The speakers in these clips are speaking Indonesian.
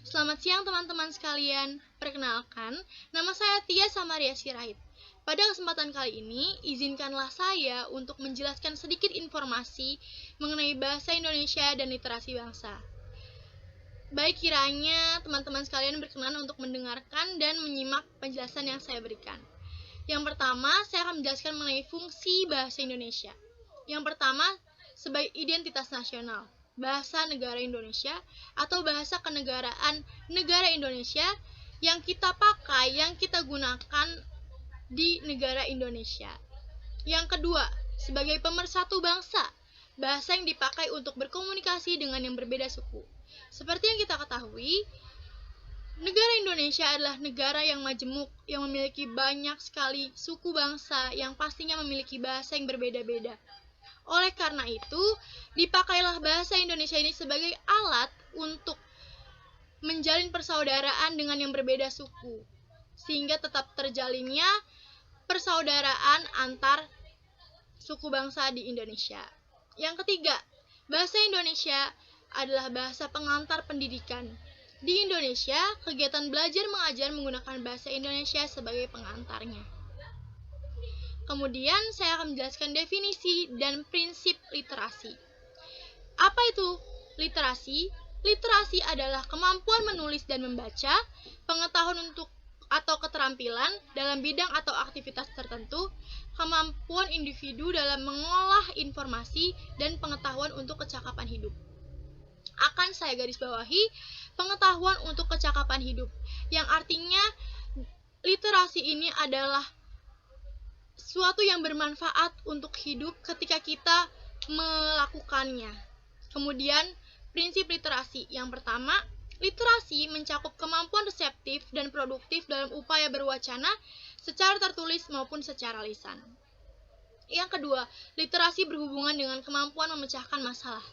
Selamat siang teman-teman sekalian. Perkenalkan, nama saya Tia Samaria Sirait. Pada kesempatan kali ini, izinkanlah saya untuk menjelaskan sedikit informasi mengenai bahasa Indonesia dan literasi bangsa. Baik kiranya teman-teman sekalian berkenan untuk mendengarkan dan menyimak penjelasan yang saya berikan. Yang pertama, saya akan menjelaskan mengenai fungsi bahasa Indonesia. Yang pertama, sebagai identitas nasional, bahasa negara Indonesia atau bahasa kenegaraan negara Indonesia yang kita pakai, yang kita gunakan di negara Indonesia. Yang kedua, sebagai pemersatu bangsa, bahasa yang dipakai untuk berkomunikasi dengan yang berbeda suku. Seperti yang kita ketahui, negara Indonesia adalah negara yang majemuk, yang memiliki banyak sekali suku bangsa yang pastinya memiliki bahasa yang berbeda-beda. Oleh karena itu, dipakailah bahasa Indonesia ini sebagai alat untuk menjalin persaudaraan dengan yang berbeda suku, sehingga tetap terjalinnya persaudaraan antar suku bangsa di Indonesia. Yang ketiga, bahasa Indonesia adalah bahasa pengantar pendidikan. Di Indonesia, kegiatan belajar mengajar menggunakan bahasa Indonesia sebagai pengantarnya. Kemudian saya akan menjelaskan definisi dan prinsip literasi. Apa itu literasi? Literasi adalah kemampuan menulis dan membaca, pengetahuan untuk atau keterampilan dalam bidang atau aktivitas tertentu, kemampuan individu dalam mengolah informasi, dan pengetahuan untuk kecakapan hidup. Akan saya garis bawahi pengetahuan untuk kecakapan hidup, yang artinya literasi ini adalah suatu yang bermanfaat untuk hidup ketika kita melakukannya. Kemudian, prinsip literasi. Yang pertama, literasi mencakup kemampuan reseptif dan produktif dalam upaya berwacana secara tertulis maupun secara lisan. Yang kedua, literasi berhubungan dengan kemampuan memecahkan masalah.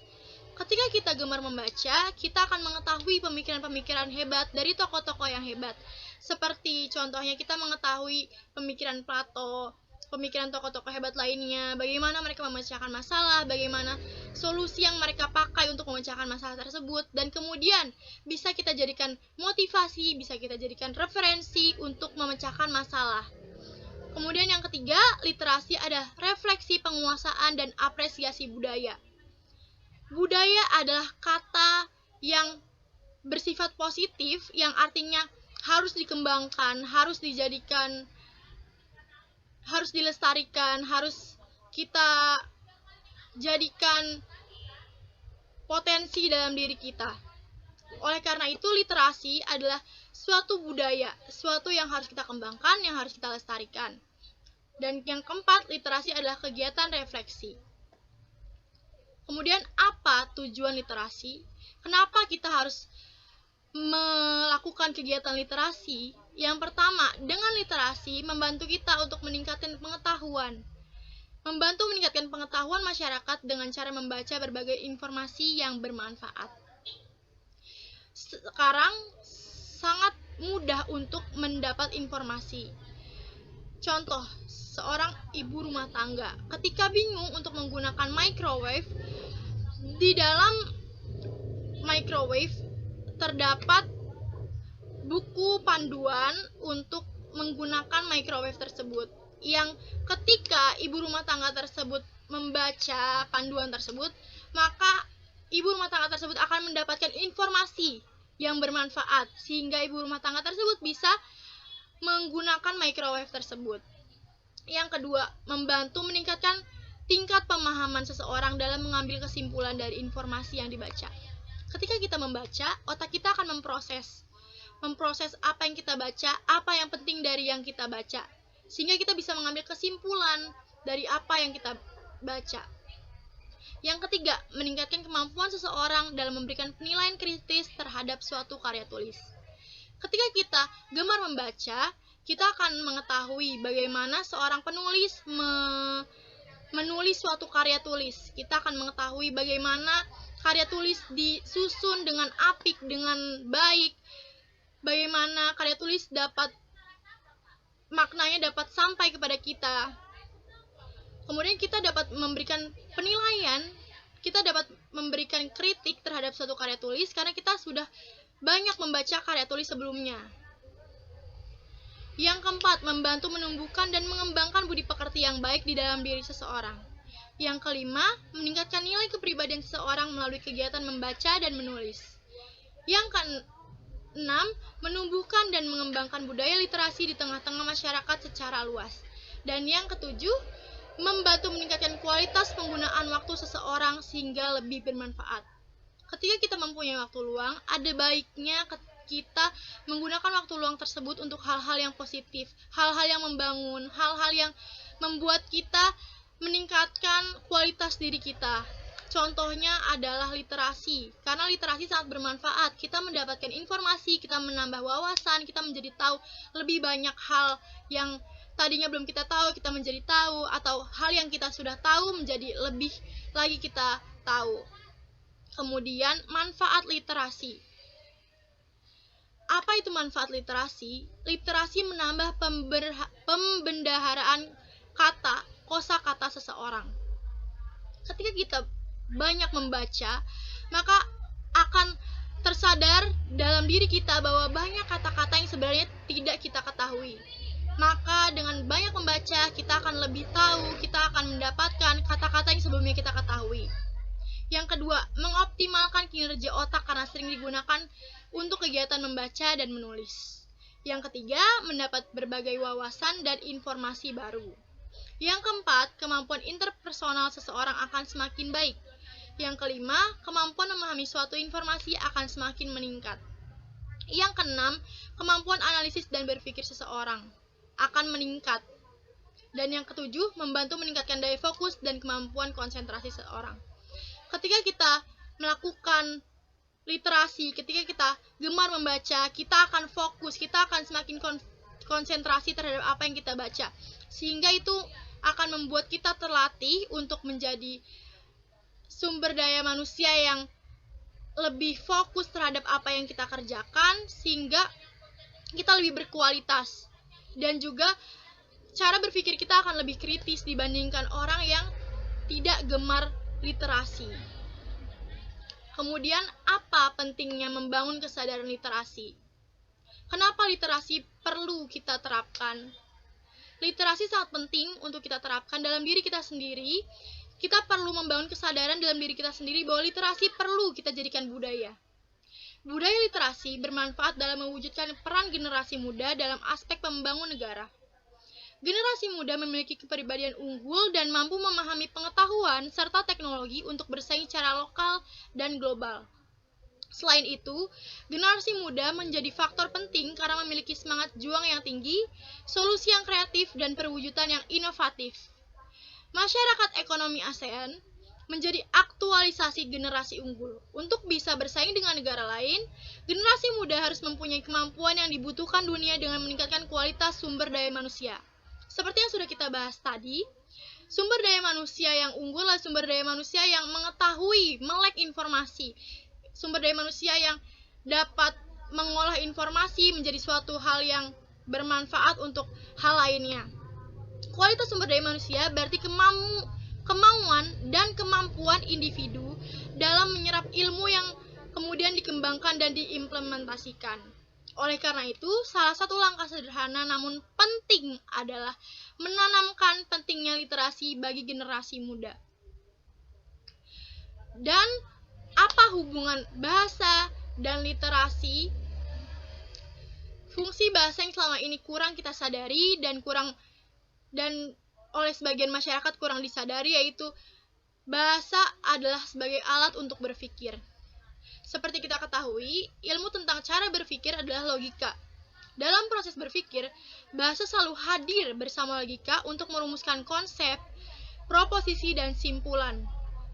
Ketika kita gemar membaca, kita akan mengetahui pemikiran-pemikiran hebat dari tokoh-tokoh yang hebat. Seperti contohnya kita mengetahui pemikiran Plato, pemikiran tokoh-tokoh hebat lainnya, bagaimana mereka memecahkan masalah, bagaimana solusi yang mereka pakai untuk memecahkan masalah tersebut, dan kemudian bisa kita jadikan motivasi, bisa kita jadikan referensi untuk memecahkan masalah. Kemudian yang ketiga, literasi adalah refleksi penguasaan dan apresiasi budaya. Budaya adalah kata yang bersifat positif, yang artinya harus dikembangkan, harus dijadikan, harus dilestarikan, harus kita jadikan potensi dalam diri kita. Oleh karena itu, literasi adalah suatu budaya, suatu yang harus kita kembangkan, yang harus kita lestarikan. Dan yang keempat, literasi adalah kegiatan refleksi. Kemudian, apa tujuan literasi? Kenapa kita harus melakukan kegiatan literasi? Yang pertama, dengan literasi membantu kita untuk meningkatkan pengetahuan. Membantu meningkatkan pengetahuan masyarakat dengan cara membaca berbagai informasi yang bermanfaat. Sekarang sangat mudah untuk mendapat informasi. Contoh, seorang ibu rumah tangga ketika bingung untuk menggunakan microwave, di dalam microwave terdapat buku panduan untuk menggunakan microwave tersebut, yang ketika ibu rumah tangga tersebut membaca panduan tersebut, maka ibu rumah tangga tersebut akan mendapatkan informasi yang bermanfaat, sehingga ibu rumah tangga tersebut bisa menggunakan microwave tersebut. Yang kedua, membantu meningkatkan tingkat pemahaman seseorang dalam mengambil kesimpulan dari informasi yang dibaca. Ketika kita membaca, otak kita akan memproses apa yang kita baca, apa yang penting dari yang kita baca, sehingga kita bisa mengambil kesimpulan dari apa yang kita baca. Yang ketiga, meningkatkan kemampuan seseorang dalam memberikan penilaian kritis terhadap suatu karya tulis. Ketika kita gemar membaca, kita akan mengetahui bagaimana seorang penulis menulis suatu karya tulis. Kita akan mengetahui bagaimana karya tulis disusun dengan apik, dengan baik, bagaimana karya tulis maknanya dapat sampai kepada kita. Kemudian kita dapat memberikan penilaian, kita dapat memberikan kritik terhadap suatu karya tulis karena kita sudah banyak membaca karya tulis sebelumnya. Yang keempat, membantu menumbuhkan dan mengembangkan budi pekerti yang baik di dalam diri seseorang. Yang kelima, meningkatkan nilai kepribadian seseorang melalui kegiatan membaca dan menulis. Yang keenam, menumbuhkan dan mengembangkan budaya literasi di tengah-tengah masyarakat secara luas. Dan yang ketujuh, membantu meningkatkan kualitas penggunaan waktu seseorang sehingga lebih bermanfaat. Ketika kita mempunyai waktu luang, ada baiknya kita menggunakan waktu luang tersebut untuk hal-hal yang positif, hal-hal yang membangun, hal-hal yang membuat kita meningkatkan kualitas diri kita. Contohnya adalah literasi, karena literasi sangat bermanfaat. Kita mendapatkan informasi, kita menambah wawasan, kita menjadi tahu lebih banyak hal yang tadinya belum kita tahu, kita menjadi tahu, atau hal yang kita sudah tahu menjadi lebih lagi kita tahu. Kemudian, manfaat literasi. Apa itu manfaat literasi? Literasi menambah pembendaharaan kata, kosakata seseorang. Ketika kita banyak membaca, maka akan tersadar dalam diri kita bahwa banyak kata-kata yang sebenarnya tidak kita ketahui. Maka dengan banyak membaca, kita akan lebih tahu, kita akan mendapatkan kata-kata yang sebelumnya kita ketahui. Yang kedua, mengoptimalkan kinerja otak karena sering digunakan untuk kegiatan membaca dan menulis. Yang ketiga, mendapat berbagai wawasan dan informasi baru. Yang keempat, kemampuan interpersonal seseorang akan semakin baik. Yang kelima, kemampuan memahami suatu informasi akan semakin meningkat. Yang keenam, kemampuan analisis dan berpikir seseorang akan meningkat. Dan yang ketujuh, membantu meningkatkan daya fokus dan kemampuan konsentrasi seseorang. Ketika kita melakukan literasi, ketika kita gemar membaca, kita akan fokus, kita akan semakin konsentrasi terhadap apa yang kita baca. Sehingga itu akan membuat kita terlatih untuk menjadi sumber daya manusia yang lebih fokus terhadap apa yang kita kerjakan, sehingga kita lebih berkualitas. Dan juga cara berpikir kita akan lebih kritis dibandingkan orang yang tidak gemar literasi. Kemudian, apa pentingnya membangun kesadaran literasi? Kenapa literasi perlu kita terapkan? Literasi sangat penting untuk kita terapkan dalam diri kita sendiri. Kita perlu membangun kesadaran dalam diri kita sendiri bahwa literasi perlu kita jadikan budaya. Budaya literasi bermanfaat dalam mewujudkan peran generasi muda dalam aspek membangun negara. Generasi muda memiliki kepribadian unggul dan mampu memahami pengetahuan serta teknologi untuk bersaing secara lokal dan global. Selain itu, generasi muda menjadi faktor penting karena memiliki semangat juang yang tinggi, solusi yang kreatif, dan perwujudan yang inovatif. Masyarakat ekonomi ASEAN menjadi aktualisasi generasi unggul. Untuk bisa bersaing dengan negara lain, generasi muda harus mempunyai kemampuan yang dibutuhkan dunia dengan meningkatkan kualitas sumber daya manusia. Seperti yang sudah kita bahas tadi, sumber daya manusia yang unggul adalah sumber daya manusia yang mengetahui, melek informasi. Sumber daya manusia yang dapat mengolah informasi menjadi suatu hal yang bermanfaat untuk hal lainnya. Kualitas sumber daya manusia berarti kemauan dan kemampuan individu dalam menyerap ilmu yang kemudian dikembangkan dan diimplementasikan. Oleh karena itu, salah satu langkah sederhana namun penting adalah menanamkan pentingnya literasi bagi generasi muda. Dan apa hubungan bahasa dan literasi? Fungsi bahasa yang selama ini kurang kita sadari dan oleh sebagian masyarakat kurang disadari, yaitu bahasa adalah sebagai alat untuk berpikir. Seperti kita ketahui, ilmu tentang cara berpikir adalah logika. Dalam proses berpikir, bahasa selalu hadir bersama logika untuk merumuskan konsep, proposisi, dan simpulan.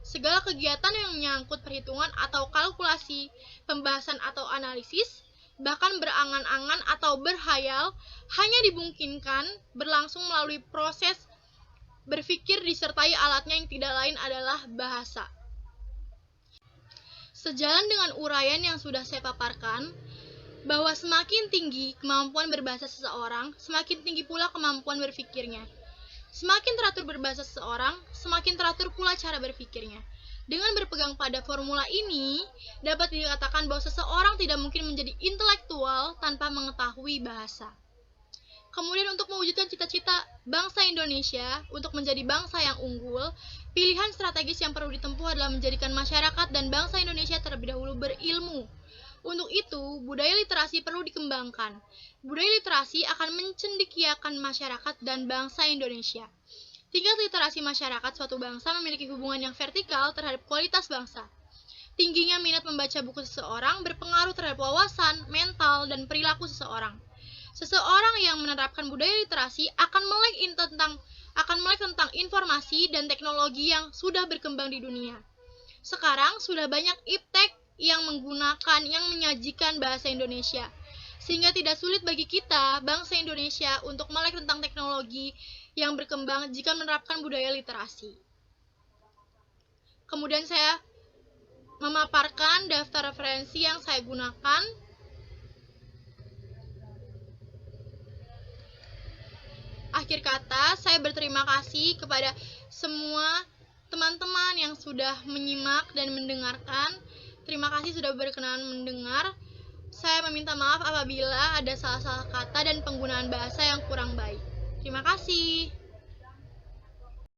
Segala kegiatan yang menyangkut perhitungan atau kalkulasi, pembahasan atau analisis, bahkan berangan-angan atau berhayal, hanya dimungkinkan berlangsung melalui proses berpikir disertai alatnya yang tidak lain adalah bahasa. Sejalan dengan uraian yang sudah saya paparkan, bahwa semakin tinggi kemampuan berbahasa seseorang, semakin tinggi pula kemampuan berpikirnya. Semakin teratur berbahasa seseorang, semakin teratur pula cara berpikirnya. Dengan berpegang pada formula ini, dapat dikatakan bahwa seseorang tidak mungkin menjadi intelektual tanpa mengetahui bahasa. Kemudian untuk mewujudkan cita-cita bangsa Indonesia untuk menjadi bangsa yang unggul, pilihan strategis yang perlu ditempuh adalah menjadikan masyarakat dan bangsa Indonesia terlebih dahulu berilmu. Untuk itu, budaya literasi perlu dikembangkan. Budaya literasi akan mencendekiakan masyarakat dan bangsa Indonesia. Tingkat literasi masyarakat suatu bangsa memiliki hubungan yang vertikal terhadap kualitas bangsa. Tingginya minat membaca buku seseorang berpengaruh terhadap wawasan, mental, dan perilaku seseorang. Seseorang yang menerapkan budaya literasi akan melek tentang informasi dan teknologi yang sudah berkembang di dunia. Sekarang sudah banyak iptek yang menyajikan bahasa Indonesia, sehingga tidak sulit bagi kita, bangsa Indonesia, untuk melek tentang teknologi yang berkembang jika menerapkan budaya literasi. Kemudian saya memaparkan daftar referensi yang saya gunakan. Akhir kata, saya berterima kasih kepada semua teman-teman yang sudah menyimak dan mendengarkan. Terima kasih sudah berkenan mendengar. Saya meminta maaf apabila ada salah-salah kata dan penggunaan bahasa yang kurang baik. Terima kasih.